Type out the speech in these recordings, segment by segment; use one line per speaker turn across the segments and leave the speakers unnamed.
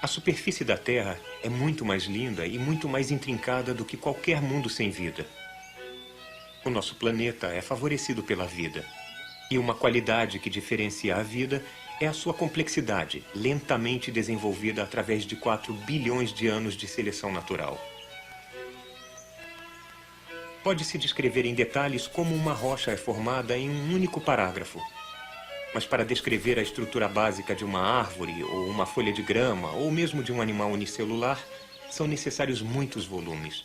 A superfície da Terra é muito mais linda e muito mais intrincada do que qualquer mundo sem vida. O nosso planeta é favorecido pela vida. E uma qualidade que diferencia a vida é a sua complexidade, lentamente desenvolvida através de 4 bilhões de anos de seleção natural. Pode-se descrever em detalhes como uma rocha é formada em um único parágrafo. Mas para descrever a estrutura básica de uma árvore, ou uma folha de grama, ou mesmo de um animal unicelular, são necessários muitos volumes.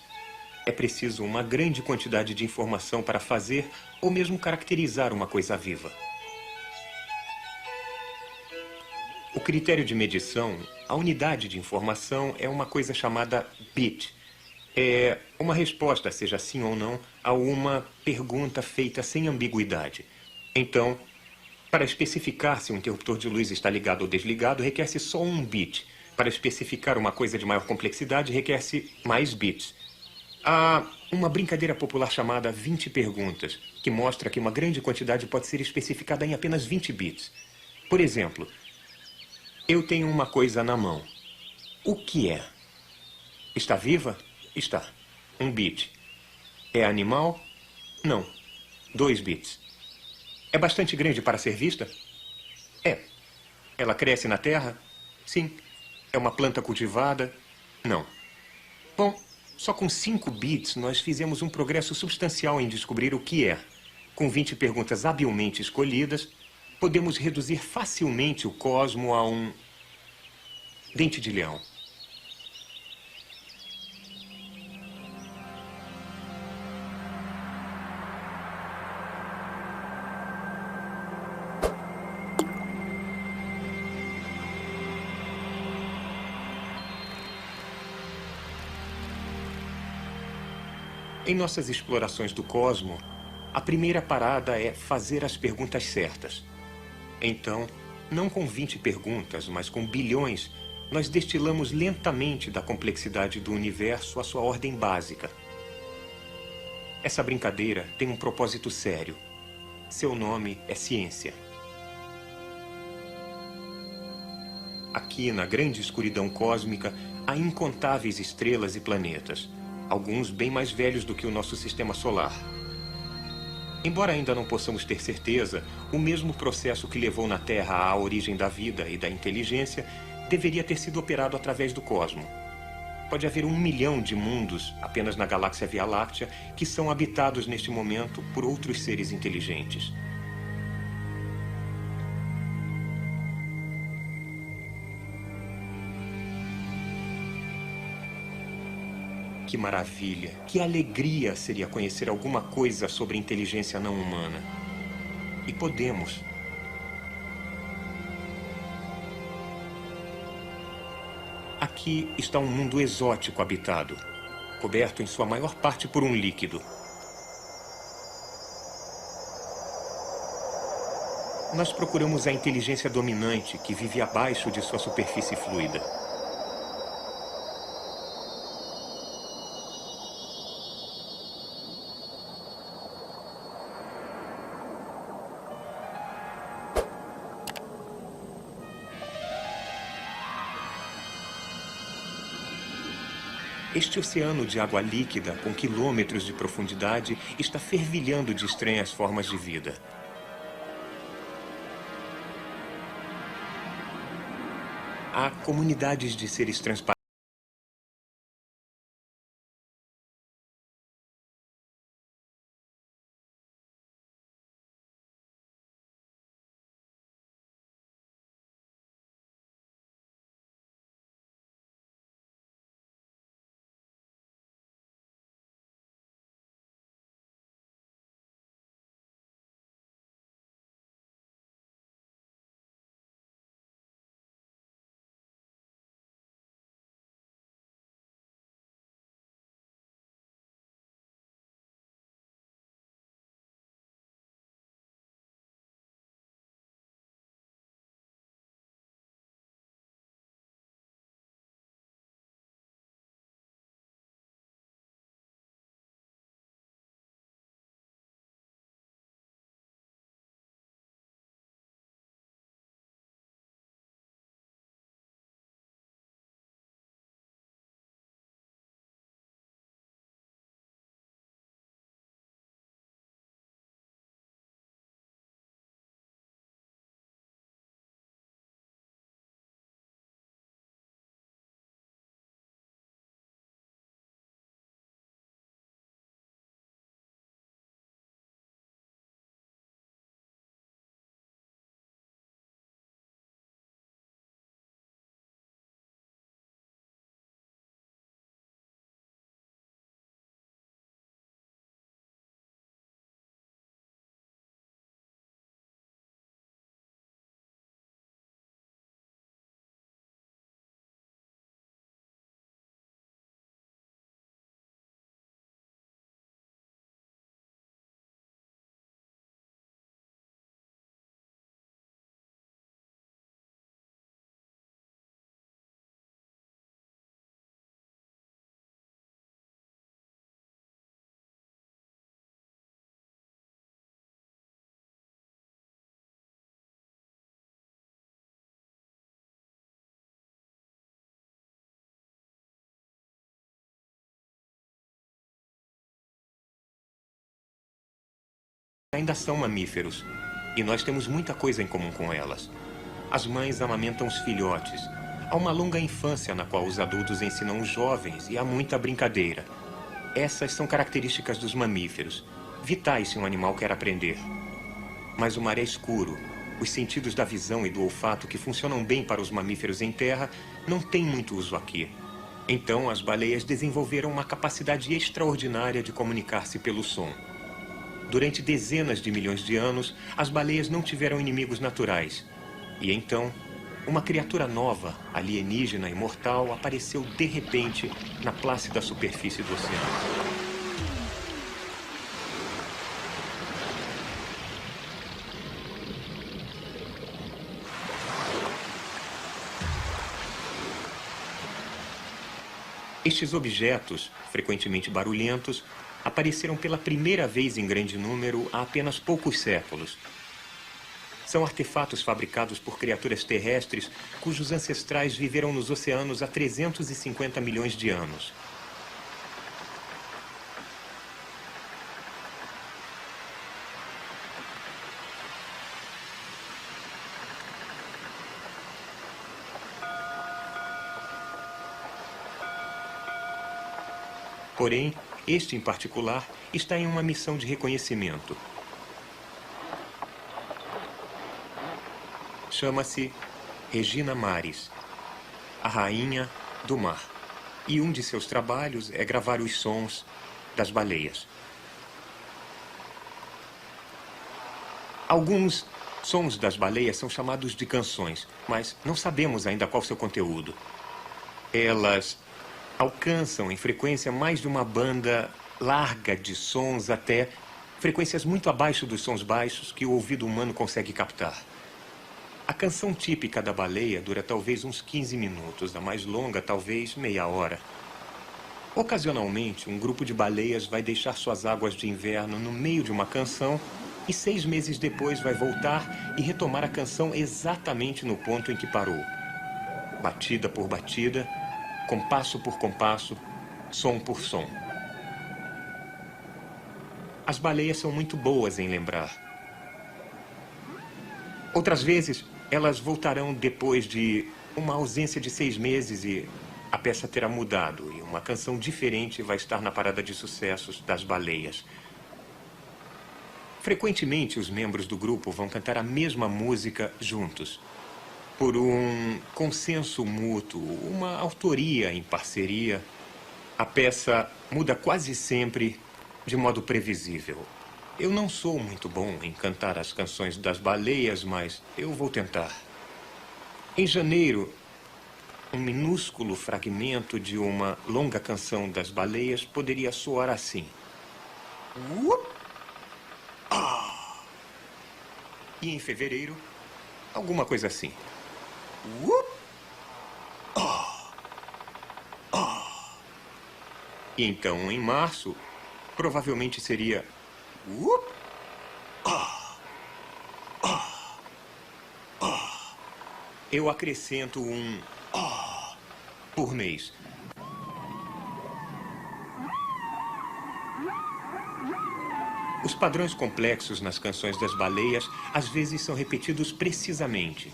É preciso uma grande quantidade de informação para fazer ou mesmo caracterizar uma coisa viva. O critério de medição, a unidade de informação, é uma coisa chamada bit. É uma resposta, seja sim ou não, a uma pergunta feita sem ambiguidade. Então, para especificar se um interruptor de luz está ligado ou desligado, requer-se só um bit. Para especificar uma coisa de maior complexidade, requer-se mais bits. Há uma brincadeira popular chamada 20 perguntas, que mostra que uma grande quantidade pode ser especificada em apenas 20 bits. Por exemplo, eu tenho uma coisa na mão. O que é? Está viva? Está. Um bit. É animal? Não. 2 bits. É bastante grande para ser vista? É. Ela cresce na terra? Sim. É uma planta cultivada? Não. Bom, só com 5 bits nós fizemos um progresso substancial em descobrir o que é. Com 20 perguntas habilmente escolhidas, podemos reduzir facilmente o cosmo a um dente de leão. Em nossas explorações do cosmo, a primeira parada é fazer as perguntas certas. Então, não com 20 perguntas, mas com bilhões, nós destilamos lentamente da complexidade do universo a sua ordem básica. Essa brincadeira tem um propósito sério. Seu nome é ciência. Aqui, na grande escuridão cósmica, há incontáveis estrelas e planetas, alguns bem mais velhos do que o nosso sistema solar. Embora ainda não possamos ter certeza, o mesmo processo que levou na Terra à origem da vida e da inteligência deveria ter sido operado através do cosmo. Pode haver 1 milhão de mundos apenas na galáxia Via Láctea que são habitados neste momento por outros seres inteligentes. Que maravilha, que alegria seria conhecer alguma coisa sobre inteligência não humana. E podemos. Aqui está um mundo exótico habitado, coberto em sua maior parte por um líquido. Nós procuramos a inteligência dominante que vive abaixo de sua superfície fluida. Este oceano de água líquida, com quilômetros de profundidade, está fervilhando de estranhas formas de vida. Há comunidades de seres transparentes. ainda são mamíferos. E nós temos muita coisa em comum com elas. As mães amamentam os filhotes. Há uma longa infância na qual os adultos ensinam os jovens e há muita brincadeira. Essas são características dos mamíferos, vitais se um animal quer aprender. Mas o mar é escuro. Os sentidos da visão e do olfato, que funcionam bem para os mamíferos em terra, não têm muito uso aqui. Então, as baleias desenvolveram uma capacidade extraordinária de comunicar-se pelo som. Durante dezenas de milhões de anos, as baleias não tiveram inimigos naturais. E então, uma criatura nova, alienígena e mortal, apareceu de repente na plácida superfície do oceano. Estes objetos, frequentemente barulhentos, apareceram pela primeira vez em grande número há apenas poucos séculos. São artefatos fabricados por criaturas terrestres cujos ancestrais viveram nos oceanos há 350 milhões de anos. Porém, este em particular está em uma missão de reconhecimento. Chama-se Regina Maris, a rainha do mar. E um de seus trabalhos é gravar os sons das baleias. Alguns sons das baleias são chamados de canções, mas não sabemos ainda qual seu conteúdo. Elas alcançam em frequência mais de uma banda larga de sons, até frequências muito abaixo dos sons baixos que o ouvido humano consegue captar. A canção típica da baleia dura talvez uns 15 minutos, a mais longa talvez meia hora. Ocasionalmente, um grupo de baleias vai deixar suas águas de inverno no meio de uma canção e 6 meses depois vai voltar e retomar a canção exatamente no ponto em que parou. Batida por batida, compasso por compasso, som por som. As baleias são muito boas em lembrar. Outras vezes, elas voltarão depois de uma ausência de 6 meses e a peça terá mudado e uma canção diferente vai estar na parada de sucessos das baleias. Frequentemente, os membros do grupo vão cantar a mesma música juntos, por um consenso mútuo, uma autoria em parceria. A peça muda quase sempre de modo previsível. Eu não sou muito bom em cantar as canções das baleias, mas eu vou tentar. Em janeiro, um minúsculo fragmento de uma longa canção das baleias poderia soar assim. E em fevereiro, alguma coisa assim. E então, em março, provavelmente seria... Eu acrescento um por mês. Os padrões complexos nas canções das baleias às vezes são repetidos precisamente.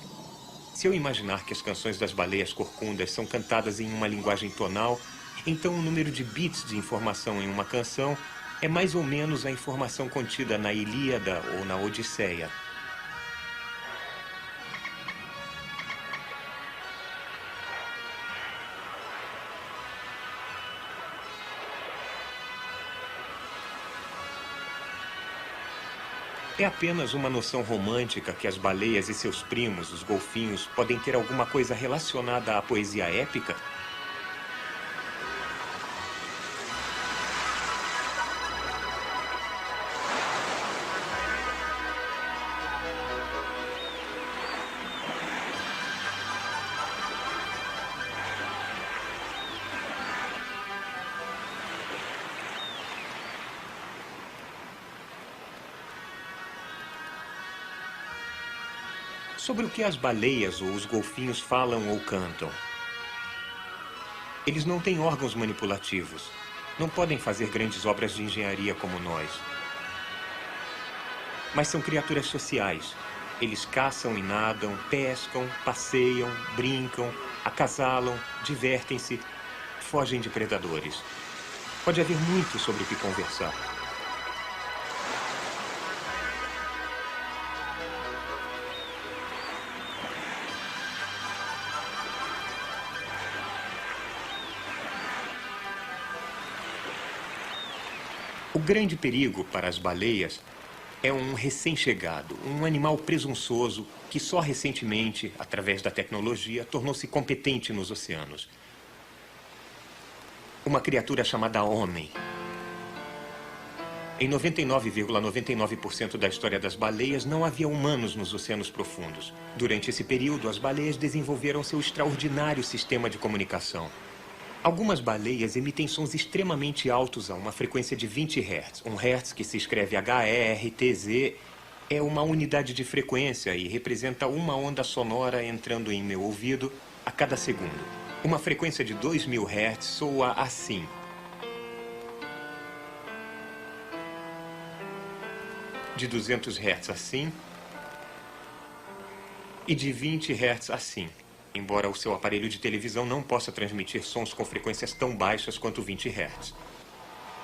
Se eu imaginar que as canções das baleias corcundas são cantadas em uma linguagem tonal, então o número de bits de informação em uma canção é mais ou menos a informação contida na Ilíada ou na Odisseia. É apenas uma noção romântica que as baleias e seus primos, os golfinhos, podem ter alguma coisa relacionada à poesia épica? Sobre o que as baleias ou os golfinhos falam ou cantam. Eles não têm órgãos manipulativos. Não podem fazer grandes obras de engenharia como nós. Mas são criaturas sociais. Eles caçam e nadam, pescam, passeiam, brincam, acasalam, divertem-se, fogem de predadores. Pode haver muito sobre o que conversar. O grande perigo para as baleias é um recém-chegado, um animal presunçoso que só recentemente, através da tecnologia, tornou-se competente nos oceanos. Uma criatura chamada homem. Em 99,99% da história das baleias, não havia humanos nos oceanos profundos. Durante esse período, as baleias desenvolveram seu extraordinário sistema de comunicação. Algumas baleias emitem sons extremamente altos a uma frequência de 20 Hz. Um Hertz, que se escreve H-E-R-T-Z, é uma unidade de frequência e representa uma onda sonora entrando em meu ouvido a cada segundo. Uma frequência de 2000 Hz soa assim. De 200 Hz assim. E de 20 Hz assim. Embora o seu aparelho de televisão não possa transmitir sons com frequências tão baixas quanto 20 Hz.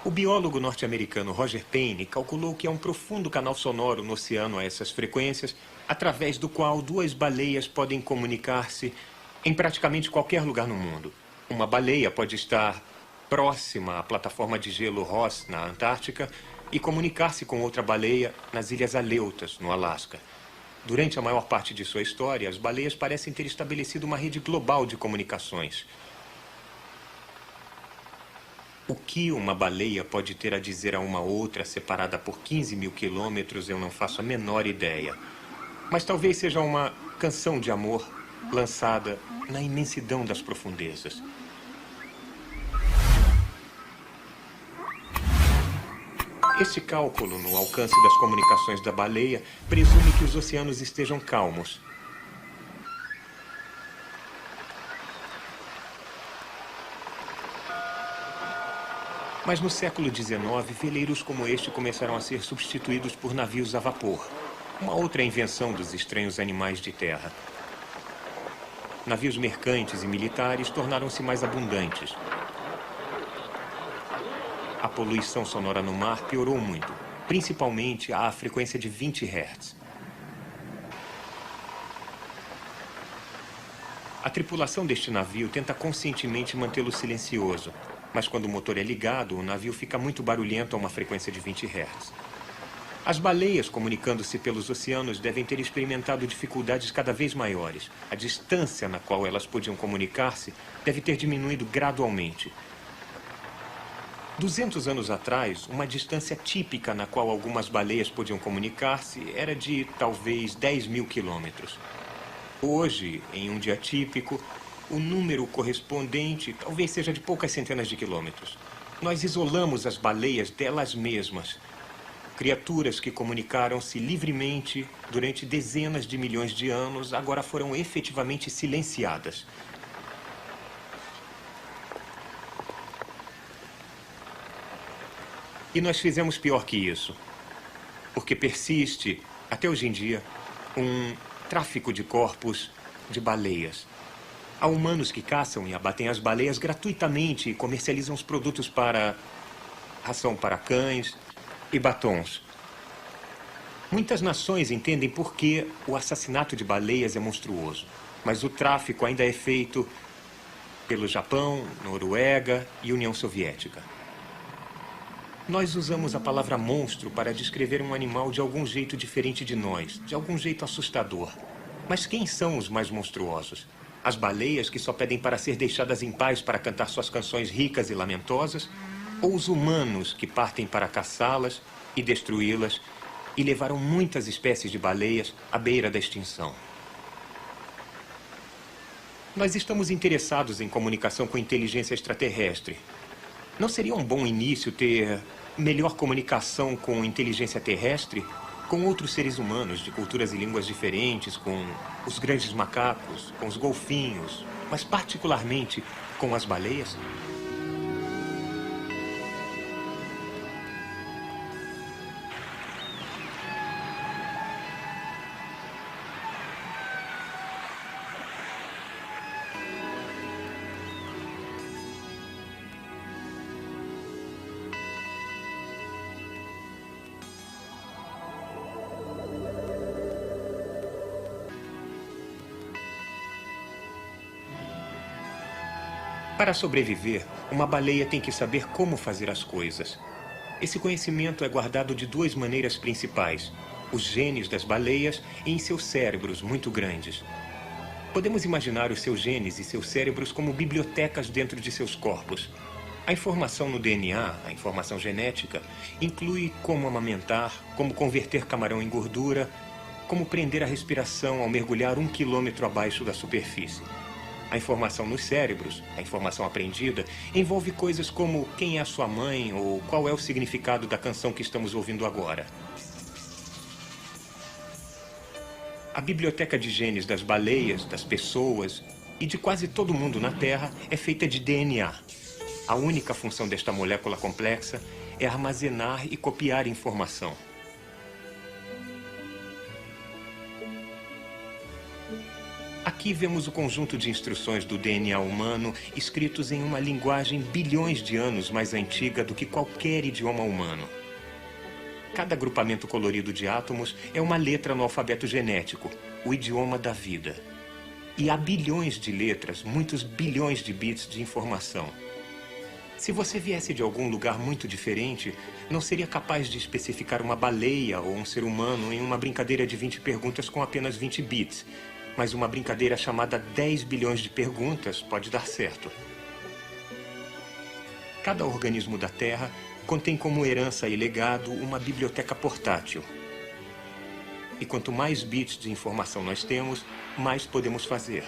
O biólogo norte-americano Roger Payne calculou que há um profundo canal sonoro no oceano a essas frequências, através do qual duas baleias podem comunicar-se em praticamente qualquer lugar no mundo. Uma baleia pode estar próxima à plataforma de gelo Ross, na Antártica, e comunicar-se com outra baleia nas Ilhas Aleutas, no Alasca. Durante a maior parte de sua história, as baleias parecem ter estabelecido uma rede global de comunicações. O que uma baleia pode ter a dizer a uma outra separada por 15 mil quilômetros, eu não faço a menor ideia. Mas talvez seja uma canção de amor lançada na imensidão das profundezas. Este cálculo no alcance das comunicações da baleia presume que os oceanos estejam calmos. Mas no século XIX, veleiros como este começaram a ser substituídos por navios a vapor, uma outra invenção dos estranhos animais de terra. Navios mercantes e militares tornaram-se mais abundantes. A poluição sonora no mar piorou muito, principalmente à frequência de 20 Hz. A tripulação deste navio tenta conscientemente mantê-lo silencioso, mas quando o motor é ligado, o navio fica muito barulhento a uma frequência de 20 Hz. As baleias, comunicando-se pelos oceanos, devem ter experimentado dificuldades cada vez maiores. A distância na qual elas podiam comunicar-se deve ter diminuído gradualmente. 200 anos atrás, uma distância típica na qual algumas baleias podiam comunicar-se era de talvez 10 mil quilômetros. Hoje, em um dia típico, o número correspondente talvez seja de poucas centenas de quilômetros. Nós isolamos as baleias delas mesmas. Criaturas que comunicaram-se livremente durante dezenas de milhões de anos agora foram efetivamente silenciadas. E nós fizemos pior que isso, porque persiste, até hoje em dia, um tráfico de corpos de baleias. Há humanos que caçam e abatem as baleias gratuitamente e comercializam os produtos para ração para cães e batons. Muitas nações entendem por que o assassinato de baleias é monstruoso, mas o tráfico ainda é feito pelo Japão, Noruega e União Soviética. Nós usamos a palavra monstro para descrever um animal de algum jeito diferente de nós, de algum jeito assustador. Mas quem são os mais monstruosos? As baleias que só pedem para ser deixadas em paz para cantar suas canções ricas e lamentosas? Ou os humanos que partem para caçá-las e destruí-las e levaram muitas espécies de baleias à beira da extinção? Nós estamos interessados em comunicação com inteligência extraterrestre. Não seria um bom início ter melhor comunicação com inteligência terrestre? Com outros seres humanos de culturas e línguas diferentes, com os grandes macacos, com os golfinhos, mas particularmente com as baleias? Para sobreviver, uma baleia tem que saber como fazer as coisas. Esse conhecimento é guardado de duas maneiras principais: os genes das baleias e em seus cérebros muito grandes. Podemos imaginar os seus genes e seus cérebros como bibliotecas dentro de seus corpos. A informação no DNA, a informação genética, inclui como amamentar, como converter camarão em gordura, como prender a respiração ao mergulhar 1 quilômetro abaixo da superfície. A informação nos cérebros, a informação aprendida, envolve coisas como quem é a sua mãe ou qual é o significado da canção que estamos ouvindo agora. A biblioteca de genes das baleias, das pessoas e de quase todo mundo na Terra é feita de DNA. A única função desta molécula complexa é armazenar e copiar informação. Aqui vemos o conjunto de instruções do DNA humano escritos em uma linguagem bilhões de anos mais antiga do que qualquer idioma humano. Cada agrupamento colorido de átomos é uma letra no alfabeto genético, o idioma da vida. E há bilhões de letras, muitos bilhões de bits de informação. Se você viesse de algum lugar muito diferente, não seria capaz de especificar uma baleia ou um ser humano em uma brincadeira de 20 perguntas com apenas 20 bits. Mas uma brincadeira chamada 10 bilhões de perguntas pode dar certo. Cada organismo da Terra contém como herança e legado uma biblioteca portátil. E quanto mais bits de informação nós temos, mais podemos fazer.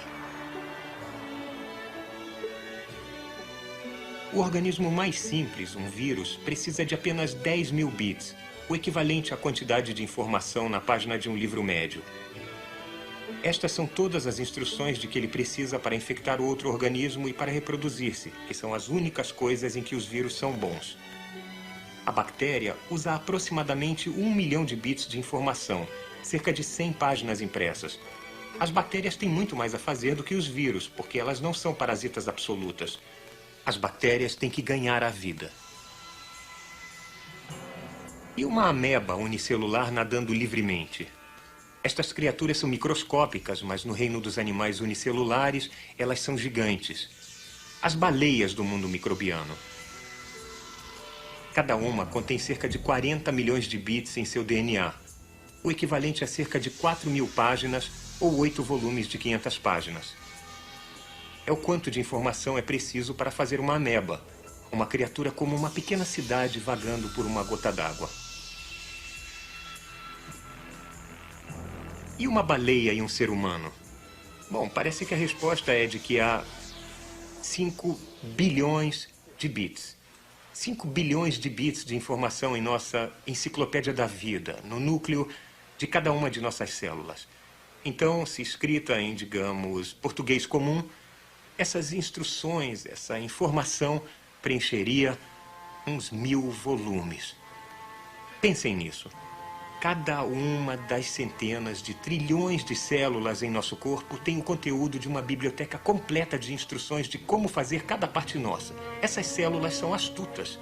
O organismo mais simples, um vírus, precisa de apenas 10.000 bits, o equivalente à quantidade de informação na página de um livro médio. Estas são todas as instruções de que ele precisa para infectar o outro organismo e para reproduzir-se, que são as únicas coisas em que os vírus são bons. A bactéria usa aproximadamente 1 milhão de bits de informação, cerca de 100 páginas impressas. As bactérias têm muito mais a fazer do que os vírus, porque elas não são parasitas absolutas. As bactérias têm que ganhar a vida. E uma ameba unicelular nadando livremente? Estas criaturas são microscópicas, mas no reino dos animais unicelulares, elas são gigantes. As baleias do mundo microbiano. Cada uma contém cerca de 40 milhões de bits em seu DNA, o equivalente a cerca de 4.000 páginas ou 8 volumes de 500 páginas. É o quanto de informação é preciso para fazer uma ameba, uma criatura como uma pequena cidade vagando por uma gota d'água. E uma baleia e um ser humano? Bom, parece que a resposta é de que há 5 bilhões de bits. 5 bilhões de bits de informação em nossa enciclopédia da vida, no núcleo de cada uma de nossas células. Então, se escrita em, digamos, português comum, essas instruções, essa informação preencheria uns 1.000 volumes. Pensem nisso. Cada uma das centenas de trilhões de células em nosso corpo tem o conteúdo de uma biblioteca completa de instruções de como fazer cada parte nossa. Essas células são astutas.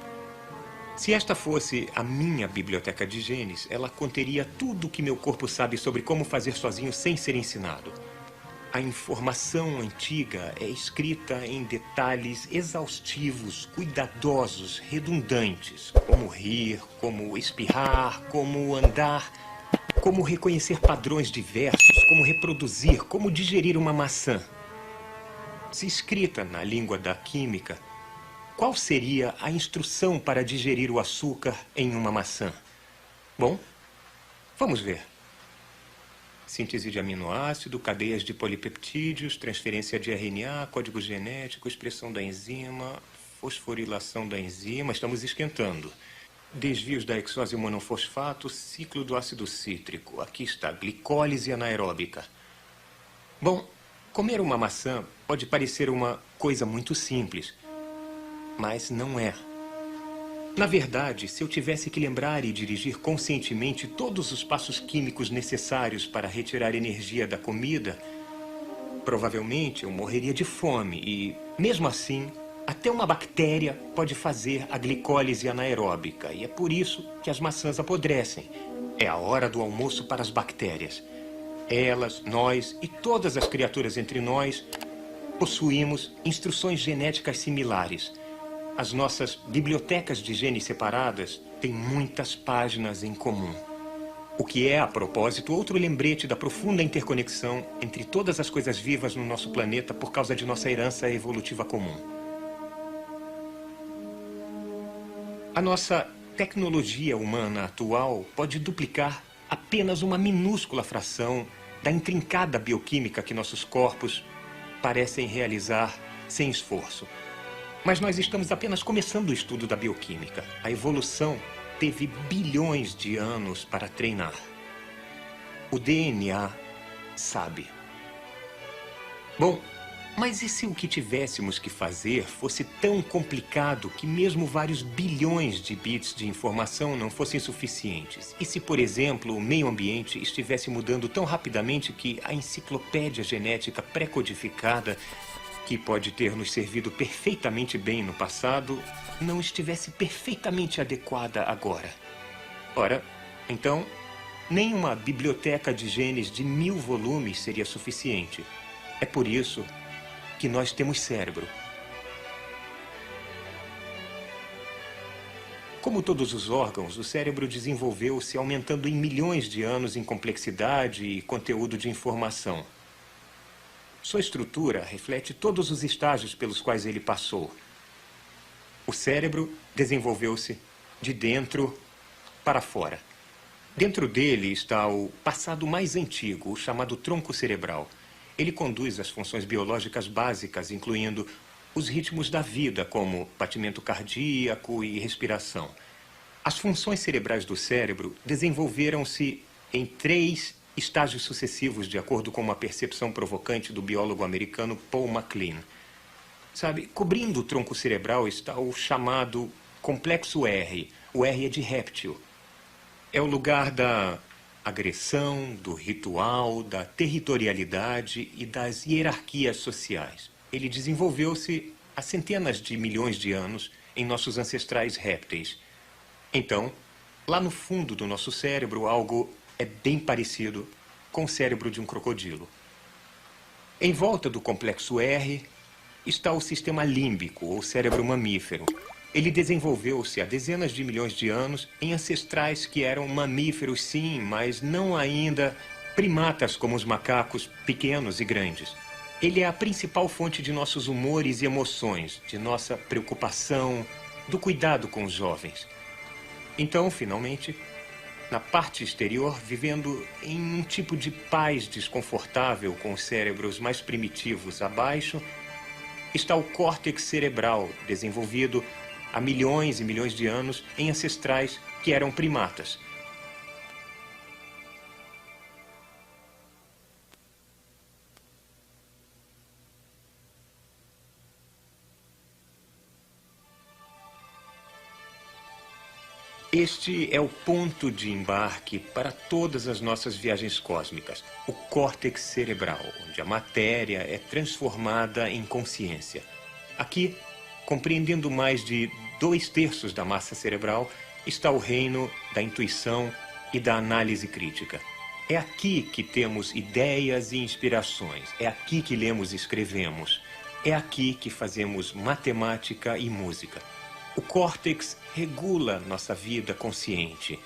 Se esta fosse a minha biblioteca de genes, ela conteria tudo o que meu corpo sabe sobre como fazer sozinho sem ser ensinado. A informação antiga é escrita em detalhes exaustivos, cuidadosos, redundantes. Como rir, como espirrar, como andar, como reconhecer padrões diversos, como reproduzir, como digerir uma maçã. Se escrita na língua da química, qual seria a instrução para digerir o açúcar em uma maçã? Bom, vamos ver. Síntese de aminoácido, cadeias de polipeptídeos, transferência de RNA, código genético, expressão da enzima, fosforilação da enzima. Estamos esquentando. Desvios da hexose monofosfato, ciclo do ácido cítrico. Aqui está, glicólise anaeróbica. Bom, comer uma maçã pode parecer uma coisa muito simples, mas não é. Na verdade, se eu tivesse que lembrar e dirigir conscientemente todos os passos químicos necessários para retirar energia da comida, provavelmente eu morreria de fome e, mesmo assim, até uma bactéria pode fazer a glicólise anaeróbica. E é por isso que as maçãs apodrecem. É a hora do almoço para as bactérias. Elas, nós e todas as criaturas entre nós possuímos instruções genéticas similares. As nossas bibliotecas de genes separadas têm muitas páginas em comum. O que é, a propósito, outro lembrete da profunda interconexão entre todas as coisas vivas no nosso planeta por causa de nossa herança evolutiva comum. A nossa tecnologia humana atual pode duplicar apenas uma minúscula fração da intrincada bioquímica que nossos corpos parecem realizar sem esforço. Mas nós estamos apenas começando o estudo da bioquímica. A evolução teve bilhões de anos para treinar. O DNA sabe. Bom, mas e se o que tivéssemos que fazer fosse tão complicado que mesmo vários bilhões de bits de informação não fossem suficientes? E se, por exemplo, o meio ambiente estivesse mudando tão rapidamente que a enciclopédia genética pré-codificada, que pode ter nos servido perfeitamente bem no passado, não estivesse perfeitamente adequada agora? Ora, então, nem uma biblioteca de genes de 1000 volumes seria suficiente. É por isso que nós temos cérebro. Como todos os órgãos, o cérebro desenvolveu-se aumentando em milhões de anos em complexidade e conteúdo de informação. Sua estrutura reflete todos os estágios pelos quais ele passou. O cérebro desenvolveu-se de dentro para fora. Dentro dele está o passado mais antigo, o chamado tronco cerebral. Ele conduz as funções biológicas básicas, incluindo os ritmos da vida, como batimento cardíaco e respiração. As funções cerebrais do cérebro desenvolveram-se em 3 estágios sucessivos, de acordo com uma percepção provocante do biólogo americano Paul MacLean. Sabe, cobrindo o tronco cerebral está o chamado complexo R. O R é de réptil. É o lugar da agressão, do ritual, da territorialidade e das hierarquias sociais. Ele desenvolveu-se há centenas de milhões de anos em nossos ancestrais répteis. Então, lá no fundo do nosso cérebro, algo é bem parecido com o cérebro de um crocodilo. Em volta do complexo R está o sistema límbico, ou cérebro mamífero. Ele desenvolveu-se há dezenas de milhões de anos em ancestrais que eram mamíferos, sim, mas não ainda primatas como os macacos pequenos e grandes. Ele é a principal fonte de nossos humores e emoções, de nossa preocupação, do cuidado com os jovens. Então, finalmente, na parte exterior, vivendo em um tipo de paz desconfortável com os cérebros mais primitivos abaixo, está o córtex cerebral, desenvolvido há milhões e milhões de anos em ancestrais que eram primatas. Este é o ponto de embarque para todas as nossas viagens cósmicas, o córtex cerebral, onde a matéria é transformada em consciência. Aqui, compreendendo mais de 2/3 da massa cerebral, está o reino da intuição e da análise crítica. É aqui que temos ideias e inspirações. É aqui que lemos e escrevemos. É aqui que fazemos matemática e música. O córtex regula nossa vida consciente.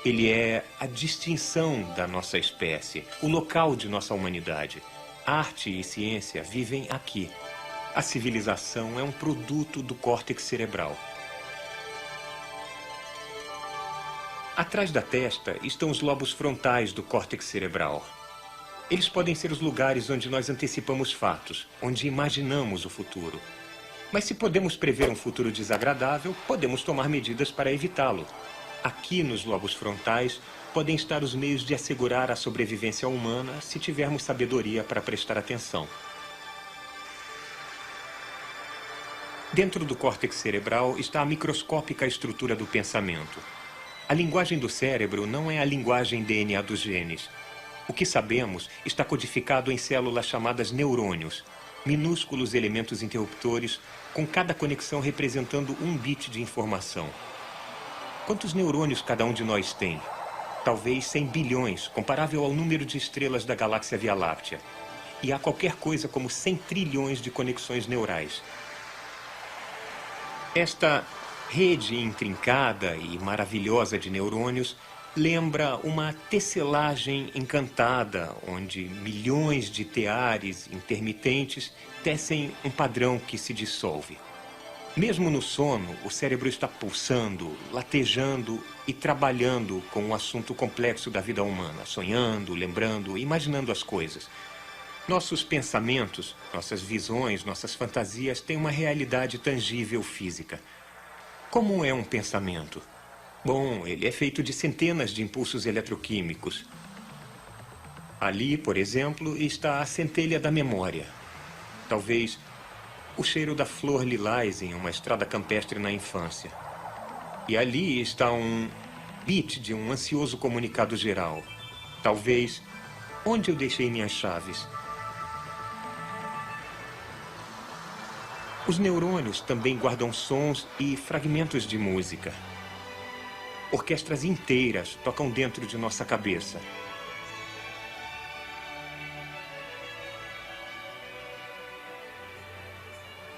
Ele é a distinção da nossa espécie, o local de nossa humanidade. Arte e ciência vivem aqui. A civilização é um produto do córtex cerebral. Atrás da testa estão os lobos frontais do córtex cerebral. Eles podem ser os lugares onde nós antecipamos fatos, onde imaginamos o futuro. Mas se podemos prever um futuro desagradável, podemos tomar medidas para evitá-lo. Aqui nos lobos frontais podem estar os meios de assegurar a sobrevivência humana se tivermos sabedoria para prestar atenção. Dentro do córtex cerebral está a microscópica estrutura do pensamento. A linguagem do cérebro não é a linguagem DNA dos genes. O que sabemos está codificado em células chamadas neurônios, minúsculos elementos interruptores, com cada conexão representando um bit de informação. Quantos neurônios cada um de nós tem? Talvez 100 bilhões, comparável ao número de estrelas da galáxia Via Láctea. e há qualquer coisa como 100 trilhões de conexões neurais. Esta rede intrincada e maravilhosa de neurônios lembra uma tecelagem encantada, onde milhões de teares intermitentes tecem um padrão que se dissolve. Mesmo no sono, o cérebro está pulsando, latejando e trabalhando com o assunto complexo da vida humana, sonhando, lembrando, imaginando as coisas. Nossos pensamentos, nossas visões, nossas fantasias têm uma realidade tangível física. Como é um pensamento? Bom, ele é feito de centenas de impulsos eletroquímicos. Ali, por exemplo, está a centelha da memória. Talvez o cheiro da flor lilás em uma estrada campestre na infância. E ali está um bit de um ansioso comunicado geral. Talvez onde eu deixei minhas chaves. Os neurônios também guardam sons e fragmentos de música. Orquestras inteiras tocam dentro de nossa cabeça.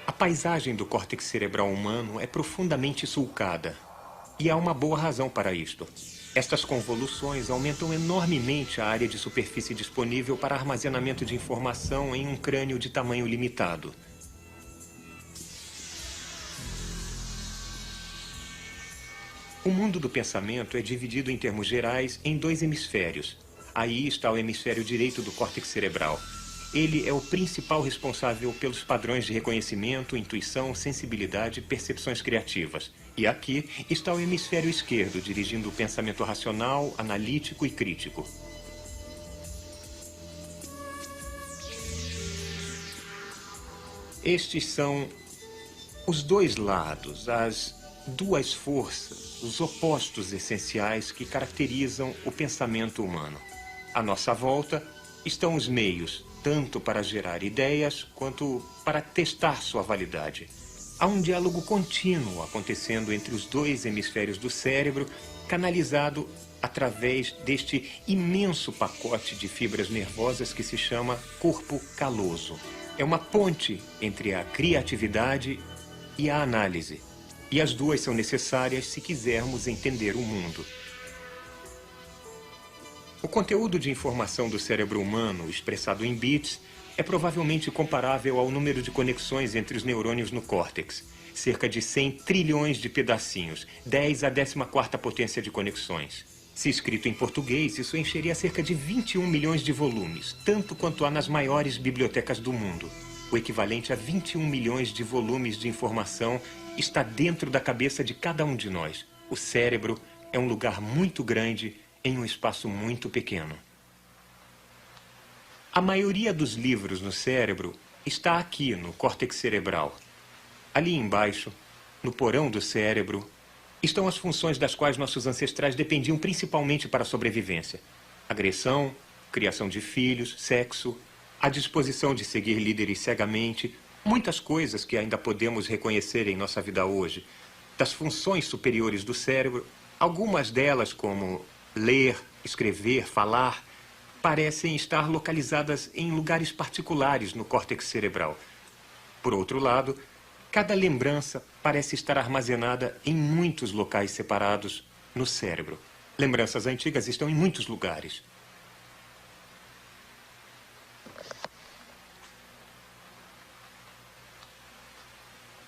A paisagem do córtex cerebral humano é profundamente sulcada. E há uma boa razão para isto. Estas convoluções aumentam enormemente a área de superfície disponível para armazenamento de informação em um crânio de tamanho limitado. O mundo do pensamento é dividido em termos gerais em 2 hemisférios. Aí está o hemisfério direito do córtex cerebral. Ele é o principal responsável pelos padrões de reconhecimento, intuição, sensibilidade e percepções criativas. E aqui está o hemisfério esquerdo, dirigindo o pensamento racional, analítico e crítico. Estes são os 2 lados, as 2 forças, os opostos essenciais que caracterizam o pensamento humano. À nossa volta estão os meios, tanto para gerar ideias quanto para testar sua validade. Há um diálogo contínuo acontecendo entre os 2 hemisférios do cérebro, canalizado através deste imenso pacote de fibras nervosas que se chama corpo caloso. É uma ponte entre a criatividade e a análise. E as 2 são necessárias se quisermos entender o mundo. O conteúdo de informação do cérebro humano, expressado em bits, é provavelmente comparável ao número de conexões entre os neurônios no córtex. Cerca de 100 trilhões de pedacinhos, 10 à 14ª potência de conexões. Se escrito em português, isso encheria cerca de 21 milhões de volumes, tanto quanto há nas maiores bibliotecas do mundo. O equivalente a 21 milhões de volumes de informação está dentro da cabeça de cada um de nós. O cérebro é um lugar muito grande em um espaço muito pequeno. A maioria dos livros no cérebro está aqui no córtex cerebral. Ali embaixo, no porão do cérebro, estão as funções das quais nossos ancestrais dependiam principalmente para a sobrevivência: agressão, criação de filhos, sexo, a disposição de seguir líderes cegamente, muitas coisas que ainda podemos reconhecer em nossa vida hoje. Das funções superiores do cérebro, algumas delas, como ler, escrever, falar, parecem estar localizadas em lugares particulares no córtex cerebral. Por outro lado, cada lembrança parece estar armazenada em muitos locais separados no cérebro. Lembranças antigas estão em muitos lugares.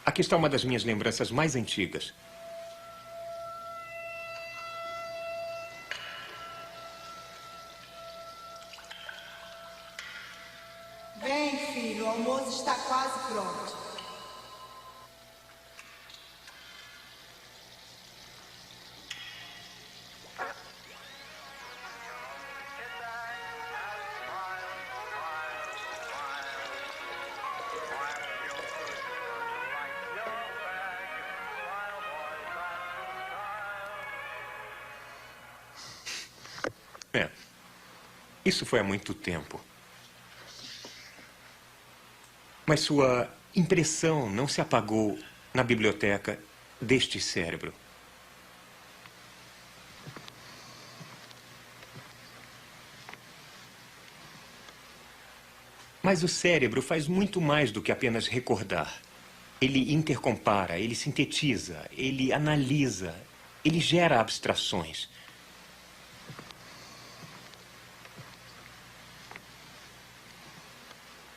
Aqui está uma das minhas lembranças mais antigas.
Vem, filho, o almoço está quase pronto.
Isso foi há muito tempo. Mas sua impressão não se apagou na biblioteca deste cérebro. Mas o cérebro faz muito mais do que apenas recordar. Ele intercompara, ele sintetiza, ele analisa, ele gera abstrações.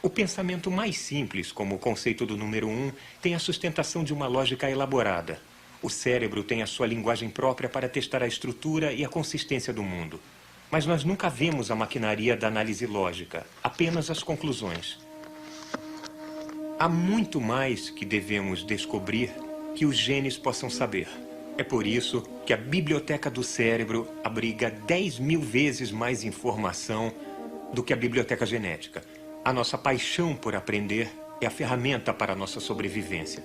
O pensamento mais simples, como o conceito do número 1, tem a sustentação de uma lógica elaborada. O cérebro tem a sua linguagem própria para testar a estrutura e a consistência do mundo. Mas nós nunca vemos a maquinaria da análise lógica, apenas as conclusões. Há muito mais que devemos descobrir que os genes possam saber. É por isso que a biblioteca do cérebro abriga 10.000 vezes mais informação do que a biblioteca genética. A nossa paixão por aprender é a ferramenta para a nossa sobrevivência.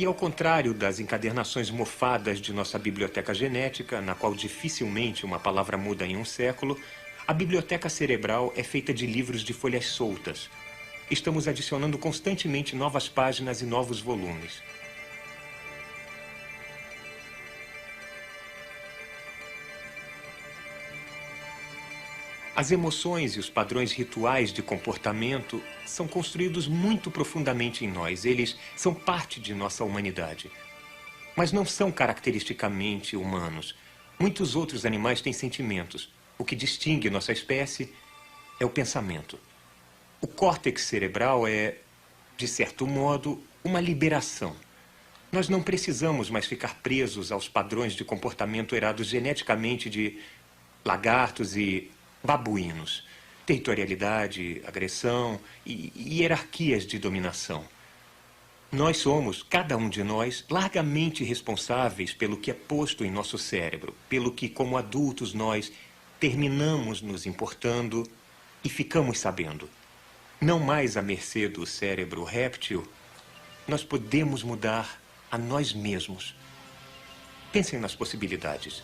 E ao contrário das encadernações mofadas de nossa biblioteca genética, na qual dificilmente uma palavra muda em um século, a biblioteca cerebral é feita de livros de folhas soltas. Estamos adicionando constantemente novas páginas e novos volumes. As emoções e os padrões rituais de comportamento são construídos muito profundamente em nós. Eles são parte de nossa humanidade. Mas não são caracteristicamente humanos. Muitos outros animais têm sentimentos. O que distingue nossa espécie é o pensamento. O córtex cerebral é, de certo modo, uma liberação. Nós não precisamos mais ficar presos aos padrões de comportamento herados geneticamente de lagartos e babuínos. Territorialidade, agressão e hierarquias de dominação. Nós somos, cada um de nós, largamente responsáveis pelo que é posto em nosso cérebro, pelo que, como adultos, nós terminamos nos importando e ficamos sabendo. Não mais à mercê do cérebro réptil, nós podemos mudar a nós mesmos. Pensem nas possibilidades.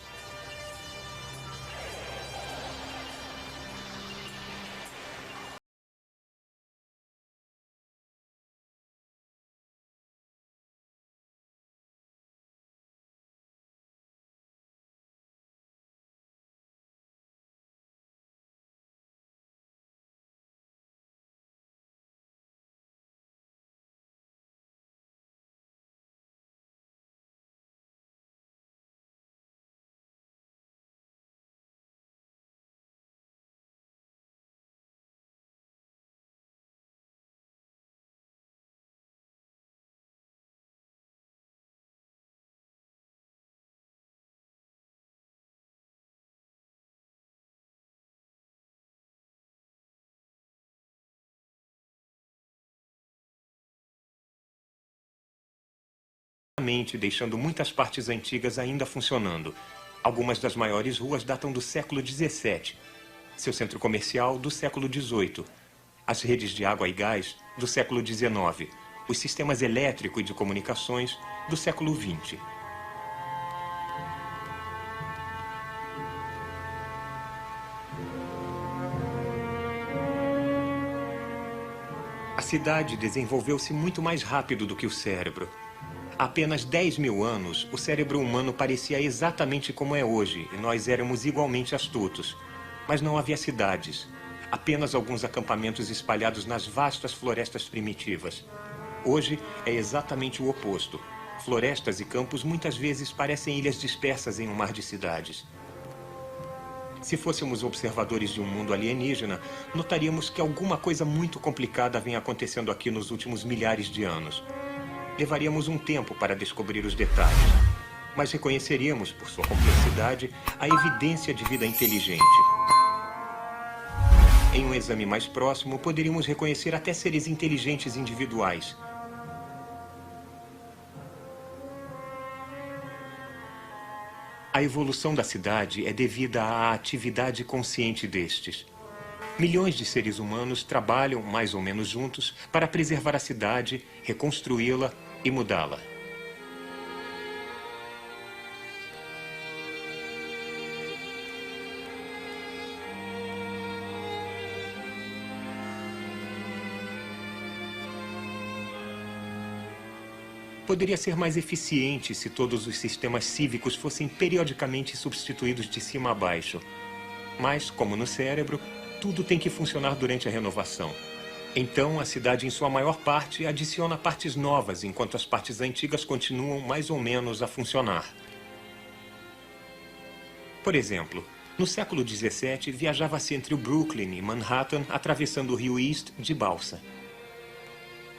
Deixando muitas partes antigas ainda funcionando. Algumas das maiores ruas datam do século XVII. Seu centro comercial, do século XVIII. As redes de água e gás, do século XIX. Os sistemas elétrico e de comunicações, do século XX. A cidade desenvolveu-se muito mais rápido do que o cérebro. Há apenas 10.000 anos, o cérebro humano parecia exatamente como é hoje, e nós éramos igualmente astutos. Mas não havia cidades, apenas alguns acampamentos espalhados nas vastas florestas primitivas. Hoje é exatamente o oposto. Florestas e campos muitas vezes parecem ilhas dispersas em um mar de cidades. Se fôssemos observadores de um mundo alienígena, notaríamos que alguma coisa muito complicada vem acontecendo aqui nos últimos milhares de anos. Levaríamos um tempo para descobrir os detalhes, mas reconheceríamos, por sua complexidade, a evidência de vida inteligente. Em um exame mais próximo, poderíamos reconhecer até seres inteligentes individuais. A evolução da cidade é devida à atividade consciente destes. Milhões de seres humanos trabalham, mais ou menos juntos, para preservar a cidade, reconstruí-la e mudá-la. Poderia ser mais eficiente se todos os sistemas cívicos fossem periodicamente substituídos de cima a baixo. Mas, como no cérebro, tudo tem que funcionar durante a renovação. Então, a cidade, em sua maior parte, adiciona partes novas, enquanto as partes antigas continuam mais ou menos a funcionar. Por exemplo, no século XVII, viajava-se entre o Brooklyn e Manhattan, atravessando o rio East de balsa.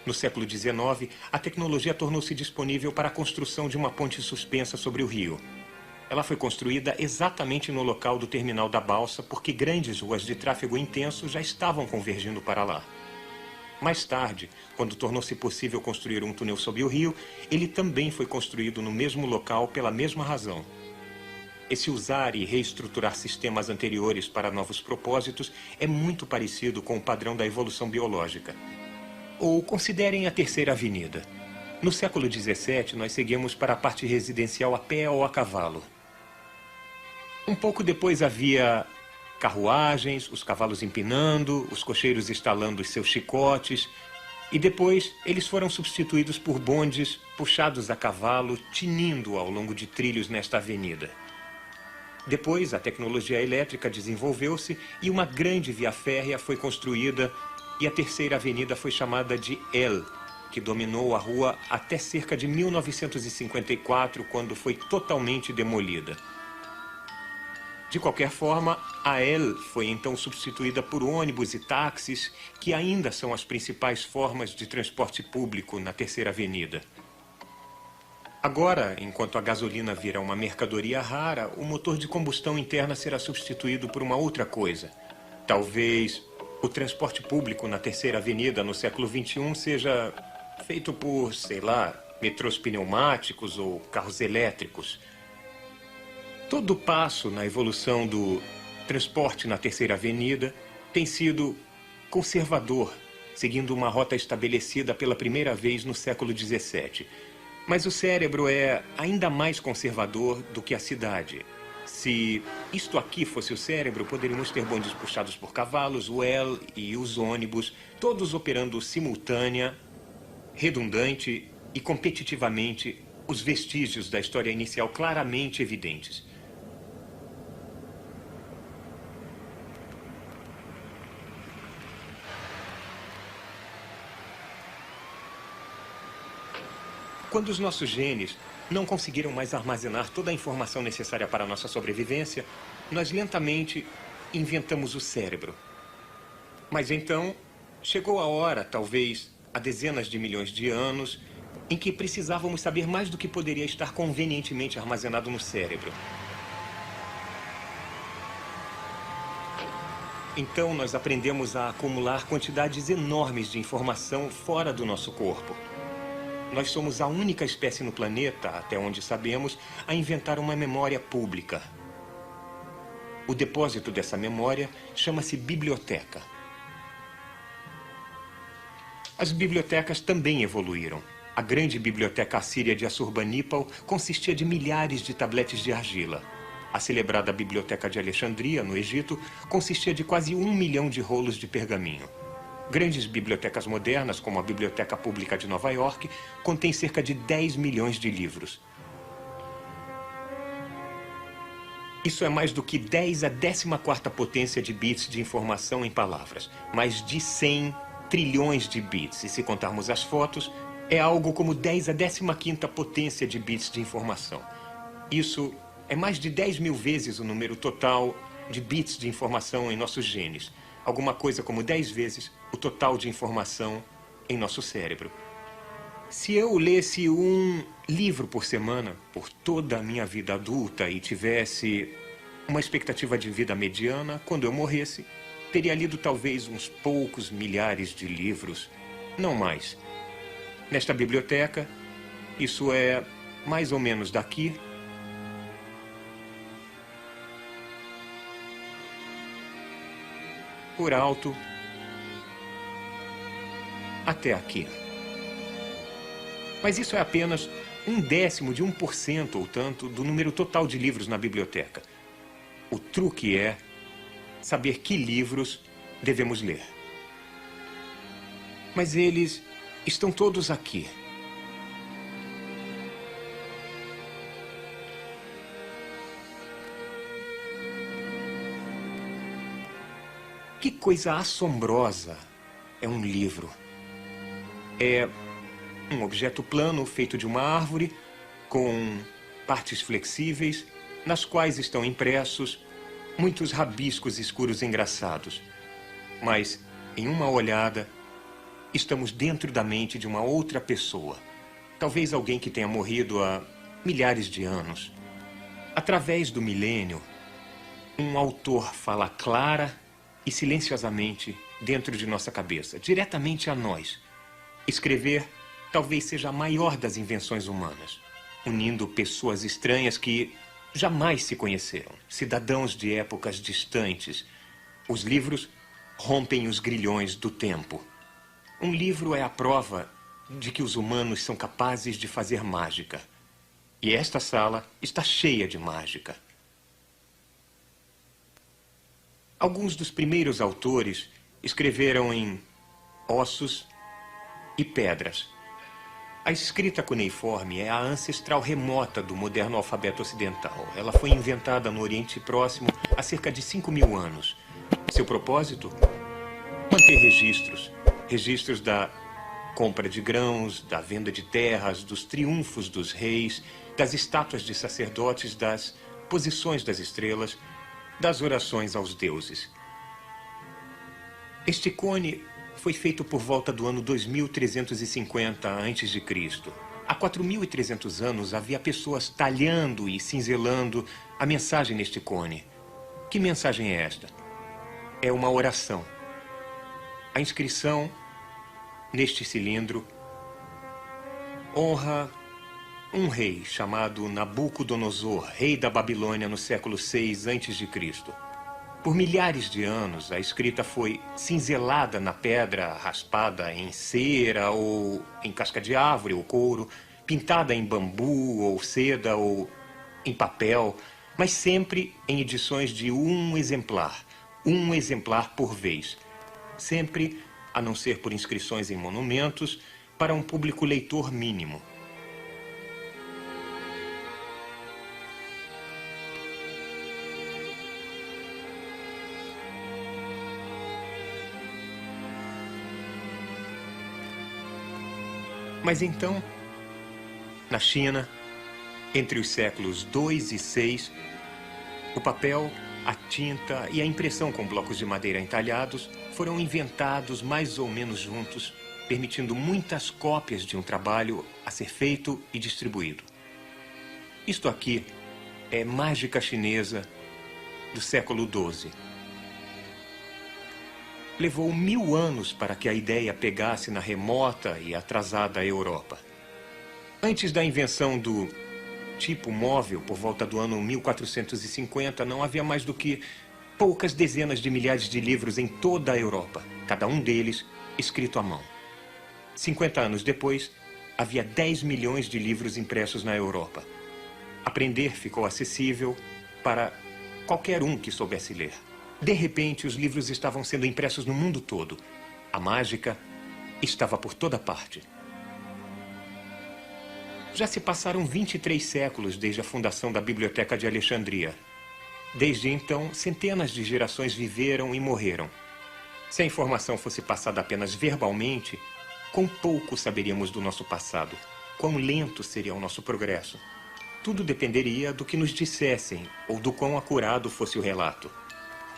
No século XIX, a tecnologia tornou-se disponível para a construção de uma ponte suspensa sobre o rio. Ela foi construída exatamente no local do terminal da balsa, porque grandes ruas de tráfego intenso já estavam convergindo para lá. Mais tarde, quando tornou-se possível construir um túnel sob o rio, ele também foi construído no mesmo local pela mesma razão. Esse usar e reestruturar sistemas anteriores para novos propósitos é muito parecido com o padrão da evolução biológica. Ou considerem a Terceira Avenida. No século XVII, nós seguimos para a parte residencial a pé ou a cavalo. Um pouco depois havia carruagens, os cavalos empinando, os cocheiros estalando os seus chicotes. E depois, eles foram substituídos por bondes puxados a cavalo, tinindo ao longo de trilhos nesta avenida. Depois, a tecnologia elétrica desenvolveu-se e uma grande via férrea foi construída e a Terceira Avenida foi chamada de L, que dominou a rua até cerca de 1954, quando foi totalmente demolida. De qualquer forma, a L foi então substituída por ônibus e táxis, que ainda são as principais formas de transporte público na Terceira Avenida. Agora, enquanto a gasolina vira uma mercadoria rara, o motor de combustão interna será substituído por uma outra coisa. Talvez o transporte público na Terceira Avenida no século XXI seja feito por, sei lá, metrôs pneumáticos ou carros elétricos. Todo passo na evolução do transporte na Terceira Avenida tem sido conservador, seguindo uma rota estabelecida pela primeira vez no século XVII. Mas o cérebro é ainda mais conservador do que a cidade. Se isto aqui fosse o cérebro, poderíamos ter bondes puxados por cavalos, o L e os ônibus, todos operando simultânea, redundante e competitivamente, os vestígios da história inicial claramente evidentes. Quando os nossos genes não conseguiram mais armazenar toda a informação necessária para a nossa sobrevivência, nós lentamente inventamos o cérebro. Mas então, chegou a hora, talvez há dezenas de milhões de anos, em que precisávamos saber mais do que poderia estar convenientemente armazenado no cérebro. Então, nós aprendemos a acumular quantidades enormes de informação fora do nosso corpo. Nós somos a única espécie no planeta, até onde sabemos, a inventar uma memória pública. O depósito dessa memória chama-se biblioteca. As bibliotecas também evoluíram. A grande biblioteca assíria de Assurbanipal consistia de milhares de tabletes de argila. A celebrada Biblioteca de Alexandria, no Egito, consistia de quase 1 milhão de rolos de pergaminho. Grandes bibliotecas modernas, como a Biblioteca Pública de Nova York, contêm cerca de 10 milhões de livros. Isso é mais do que 10 à 14ª potência de bits de informação em palavras. Mais de 100 trilhões de bits. E se contarmos as fotos, é algo como 10 à 15ª potência de bits de informação. Isso é mais de 10 mil vezes o número total de bits de informação em nossos genes. Alguma coisa como 10 vezes o total de informação em nosso cérebro. Se eu lesse um livro por semana, por toda a minha vida adulta, e tivesse uma expectativa de vida mediana, quando eu morresse, teria lido talvez uns poucos milhares de livros, não mais. Nesta biblioteca, isso é mais ou menos daqui por alto até aqui. Mas isso é apenas 1/10 de 1% ou tanto do número total de livros na biblioteca. O truque é saber que livros devemos ler. Mas eles estão todos aqui. Que coisa assombrosa é um livro. É um objeto plano feito de uma árvore com partes flexíveis, nas quais estão impressos muitos rabiscos escuros engraçados. Mas, em uma olhada, estamos dentro da mente de uma outra pessoa. Talvez alguém que tenha morrido há milhares de anos. Através do milênio, um autor fala clara e silenciosamente dentro de nossa cabeça, diretamente a nós. Escrever talvez seja a maior das invenções humanas, unindo pessoas estranhas que jamais se conheceram, cidadãos de épocas distantes. Os livros rompem os grilhões do tempo. Um livro é a prova de que os humanos são capazes de fazer mágica. E esta sala está cheia de mágica. Alguns dos primeiros autores escreveram em ossos e pedras. A escrita cuneiforme é a ancestral remota do moderno alfabeto ocidental. Ela foi inventada no Oriente Próximo há cerca de 5.000 anos. Seu propósito? Manter registros. Registros da compra de grãos, da venda de terras, dos triunfos dos reis, das estátuas de sacerdotes, das posições das estrelas, das orações aos deuses. Este cone foi feito por volta do ano 2350 a.C. Há 4.300 anos havia pessoas talhando e cinzelando a mensagem neste cone. Que mensagem é esta? É uma oração. A inscrição neste cilindro honra um rei chamado Nabucodonosor, rei da Babilônia no século VI a.C. Por milhares de anos, a escrita foi cinzelada na pedra, raspada em cera ou em casca de árvore ou couro, pintada em bambu ou seda ou em papel, mas sempre em edições de um exemplar por vez. Sempre, a não ser por inscrições em monumentos, para um público leitor mínimo. Mas então, na China, entre os séculos II e VI, o papel, a tinta e a impressão com blocos de madeira entalhados foram inventados mais ou menos juntos, permitindo muitas cópias de um trabalho a ser feito e distribuído. Isto aqui é mágica chinesa do século XII. Levou 1000 anos para que a ideia pegasse na remota e atrasada Europa. Antes da invenção do tipo móvel, por volta do ano 1450, não havia mais do que poucas dezenas de milhares de livros em toda a Europa, cada um deles escrito à mão. 50 anos depois, havia 10 milhões de livros impressos na Europa. Aprender ficou acessível para qualquer um que soubesse ler. De repente, os livros estavam sendo impressos no mundo todo. A mágica estava por toda parte. Já se passaram 23 séculos desde a fundação da Biblioteca de Alexandria. Desde então, centenas de gerações viveram e morreram. Se a informação fosse passada apenas verbalmente, quão pouco saberíamos do nosso passado, quão lento seria o nosso progresso. Tudo dependeria do que nos dissessem ou do quão acurado fosse o relato.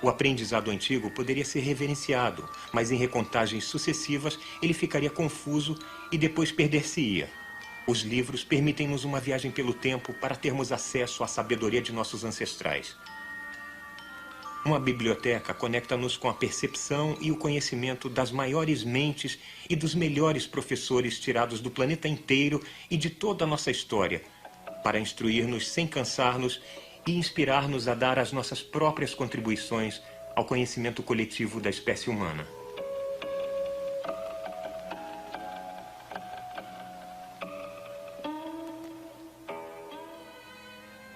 O aprendizado antigo poderia ser reverenciado, mas em recontagens sucessivas ele ficaria confuso e depois perder-se-ia. Os livros permitem-nos uma viagem pelo tempo para termos acesso à sabedoria de nossos ancestrais. Uma biblioteca conecta-nos com a percepção e o conhecimento das maiores mentes e dos melhores professores tirados do planeta inteiro e de toda a nossa história, para instruir-nos sem cansar-nos e inspirar-nos a dar as nossas próprias contribuições ao conhecimento coletivo da espécie humana.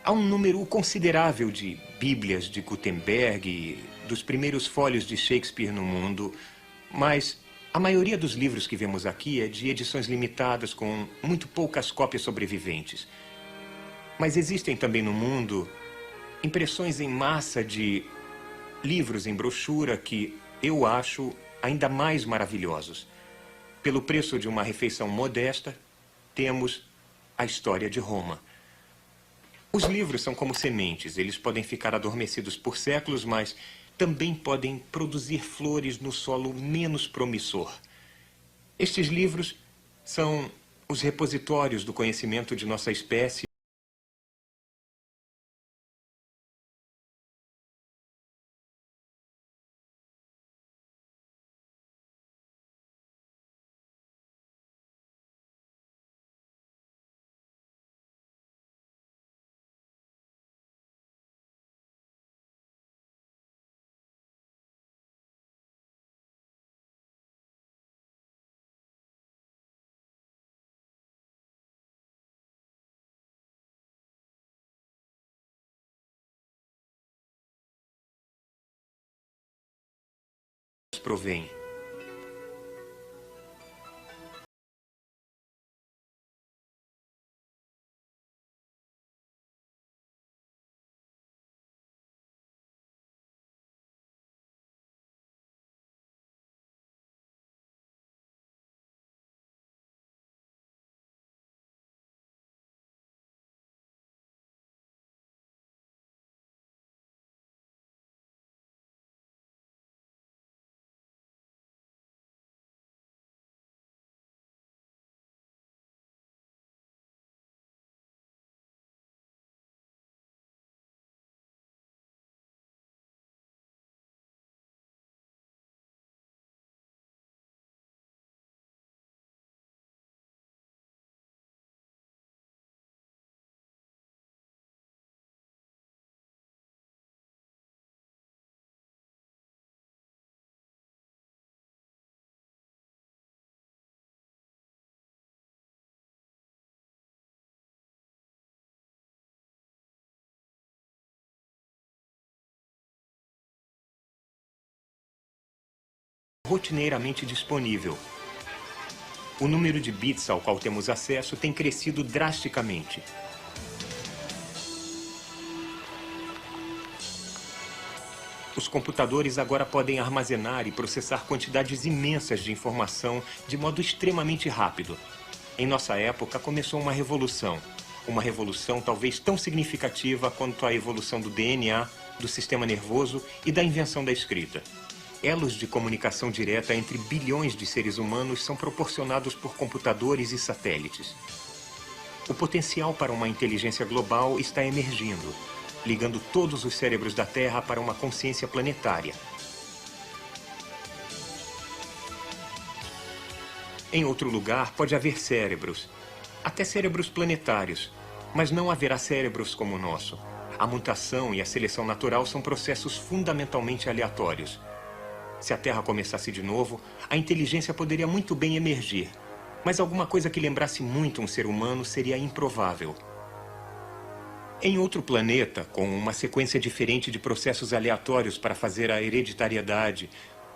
Há um número considerável de bíblias de Gutenberg e dos primeiros fólios de Shakespeare no mundo, mas a maioria dos livros que vemos aqui é de edições limitadas com muito poucas cópias sobreviventes. Mas existem também no mundo impressões em massa de livros em brochura que eu acho, ainda mais maravilhosos. Pelo preço de uma refeição modesta, temos a história de Roma. Os livros são como sementes, eles podem ficar adormecidos por séculos, mas também podem produzir flores no solo menos promissor. Estes livros são os repositórios do conhecimento de nossa espécie. Provém. Rotineiramente disponível. O número de bits ao qual temos acesso tem crescido drasticamente. Os computadores agora podem armazenar e processar quantidades imensas de informação de modo extremamente rápido. Em nossa época, começou uma revolução. Uma revolução talvez tão significativa quanto a evolução do DNA, do sistema nervoso e da invenção da escrita. Elos de comunicação direta entre bilhões de seres humanos são proporcionados por computadores e satélites. O potencial para uma inteligência global está emergindo, ligando todos os cérebros da Terra para uma consciência planetária. Em outro lugar, pode haver cérebros, até cérebros planetários, mas não haverá cérebros como o nosso. A mutação e a seleção natural são processos fundamentalmente aleatórios. Se a Terra começasse de novo, a inteligência poderia muito bem emergir, mas alguma coisa que lembrasse muito um ser humano seria improvável. Em outro planeta, com uma sequência diferente de processos aleatórios para fazer a hereditariedade,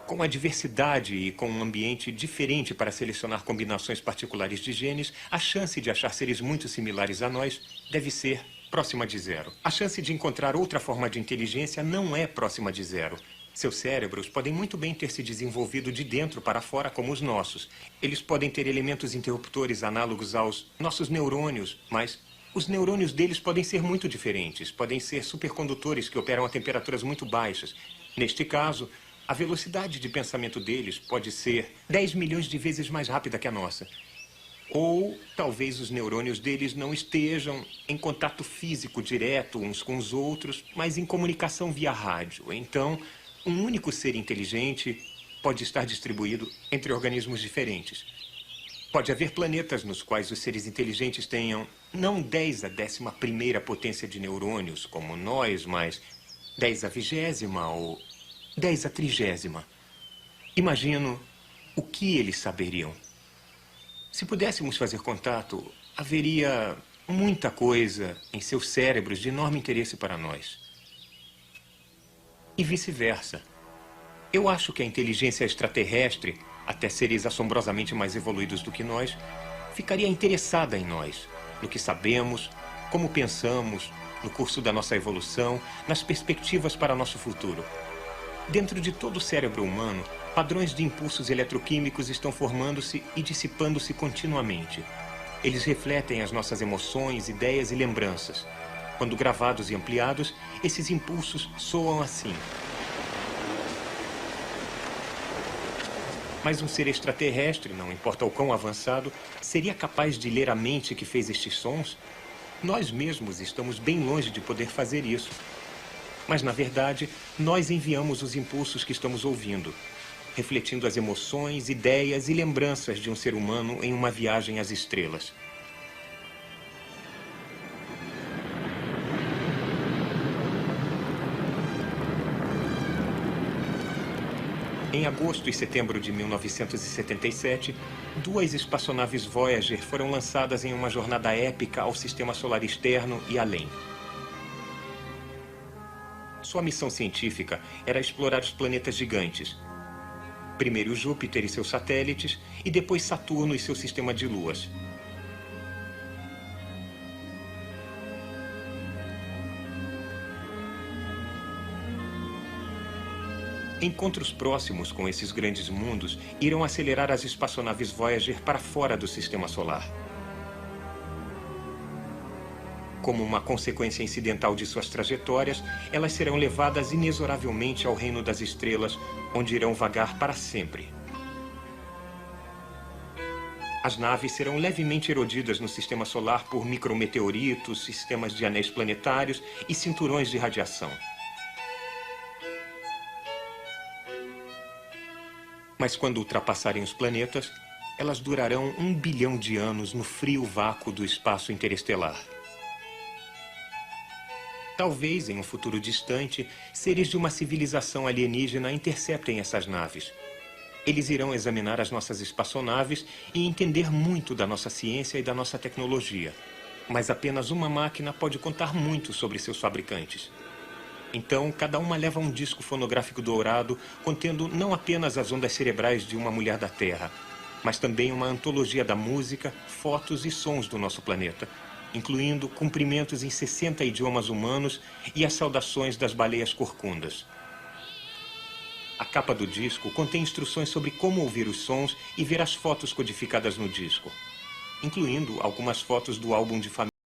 com a diversidade e com um ambiente diferente para selecionar combinações particulares de genes, a chance de achar seres muito similares a nós deve ser próxima de zero. A chance de encontrar outra forma de inteligência não é próxima de zero. Seus cérebros podem muito bem ter se desenvolvido de dentro para fora como os nossos. Eles podem ter elementos interruptores análogos aos nossos neurônios, mas os neurônios deles podem ser muito diferentes. Podem ser supercondutores que operam a temperaturas muito baixas. Neste caso, a velocidade de pensamento deles pode ser 10 milhões de vezes mais rápida que a nossa. Ou talvez os neurônios deles não estejam em contato físico direto uns com os outros, mas em comunicação via rádio. Então, um único ser inteligente pode estar distribuído entre organismos diferentes. Pode haver planetas nos quais os seres inteligentes tenham não 10 à 11ª potência de neurônios, como nós, mas 10 à 20ª ou 10 à 30ª. Imagino o que eles saberiam. Se pudéssemos fazer contato, haveria muita coisa em seus cérebros de enorme interesse para nós. E vice-versa. Eu acho que a inteligência extraterrestre, até seres assombrosamente mais evoluídos do que nós, ficaria interessada em nós, no que sabemos, como pensamos, no curso da nossa evolução, nas perspectivas para nosso futuro. Dentro de todo o cérebro humano, padrões de impulsos eletroquímicos estão formando-se e dissipando-se continuamente. Eles refletem as nossas emoções, ideias e lembranças. Quando gravados e ampliados, esses impulsos soam assim. Mas um ser extraterrestre, não importa o quão avançado, seria capaz de ler a mente que fez estes sons? Nós mesmos estamos bem longe de poder fazer isso. Mas, na verdade, nós enviamos os impulsos que estamos ouvindo, refletindo as emoções, ideias e lembranças de um ser humano em uma viagem às estrelas. Em agosto e setembro de 1977, 2 espaçonaves Voyager foram lançadas em uma jornada épica ao sistema solar externo e além. Sua missão científica era explorar os planetas gigantes. Primeiro Júpiter e seus satélites, e depois Saturno e seu sistema de luas. Encontros próximos com esses grandes mundos irão acelerar as espaçonaves Voyager para fora do sistema solar. Como uma consequência incidental de suas trajetórias, elas serão levadas inexoravelmente ao reino das estrelas, onde irão vagar para sempre. As naves serão levemente erodidas no sistema solar por micrometeoritos, sistemas de anéis planetários e cinturões de radiação. Mas quando ultrapassarem os planetas, elas durarão 1 bilhão de anos no frio vácuo do espaço interestelar. Talvez, em um futuro distante, seres de uma civilização alienígena interceptem essas naves. Eles irão examinar as nossas espaçonaves e entender muito da nossa ciência e da nossa tecnologia. Mas apenas uma máquina pode contar muito sobre seus fabricantes. Então, cada uma leva um disco fonográfico dourado contendo não apenas as ondas cerebrais de uma mulher da Terra, mas também uma antologia da música, fotos e sons do nosso planeta, incluindo cumprimentos em 60 idiomas humanos e as saudações das baleias corcundas. A capa do disco contém instruções sobre como ouvir os sons e ver as fotos codificadas no disco, incluindo algumas fotos do álbum de família.